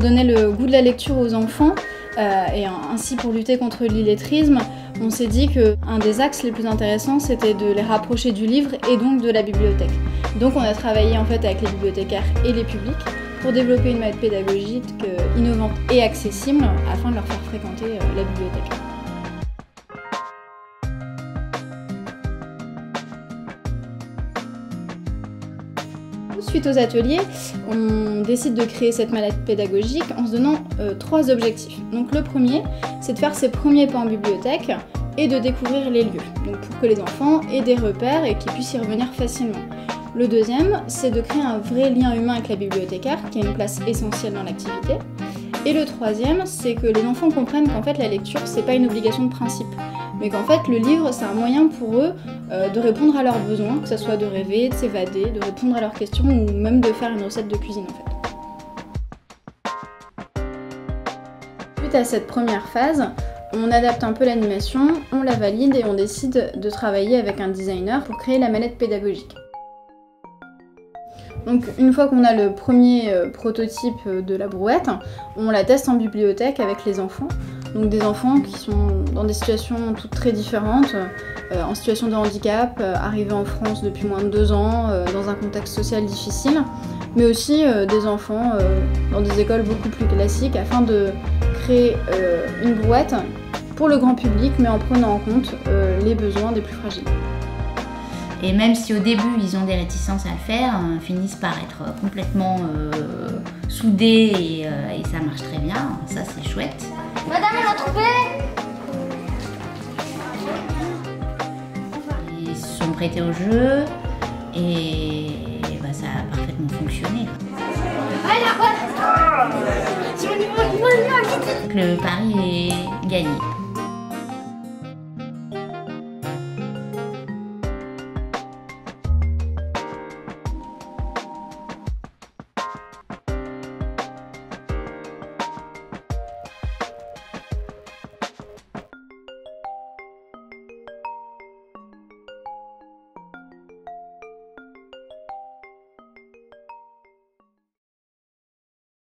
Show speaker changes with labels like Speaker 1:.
Speaker 1: donner le goût de la lecture aux enfants et ainsi pour lutter contre l'illettrisme, on s'est dit qu'un des axes les plus intéressants, c'était de les rapprocher du livre et donc de la bibliothèque. Donc on a travaillé en fait avec les bibliothécaires et les publics pour développer une mallette pédagogique innovante et accessible afin de leur faire fréquenter la bibliothèque. Suite aux ateliers, on décide de créer cette mallette pédagogique en se donnant 3 objectifs. Donc le premier, c'est de faire ses premiers pas en bibliothèque et de découvrir les lieux, donc pour que les enfants aient des repères et qu'ils puissent y revenir facilement. Le deuxième, c'est de créer un vrai lien humain avec la bibliothécaire, qui a une place essentielle dans l'activité. Et le troisième, c'est que les enfants comprennent qu'en fait la lecture, c'est pas une obligation de principe, mais qu'en fait le livre, c'est un moyen pour eux de répondre à leurs besoins, que ce soit de rêver, de s'évader, de répondre à leurs questions ou même de faire une recette de cuisine en fait. Suite à cette première phase, on adapte un peu l'animation, on la valide et on décide de travailler avec un designer pour créer la mallette pédagogique. Donc une fois qu'on a le premier prototype de la brouette, on la teste en bibliothèque avec les enfants. Donc des enfants qui sont dans des situations toutes très différentes, en situation de handicap, arrivés en France depuis moins de 2 ans, dans un contexte social difficile, mais aussi des enfants dans des écoles beaucoup plus classiques afin de créer une brouette pour le grand public mais en prenant en compte les besoins des plus fragiles.
Speaker 2: Et même si au début ils ont des réticences à le faire, finissent par être complètement soudés et ça marche très bien, ça c'est chouette.
Speaker 3: Madame, elle a trouvé!
Speaker 2: Ils se sont prêtés au jeu et bah, ça a parfaitement fonctionné. Le pari est gagné.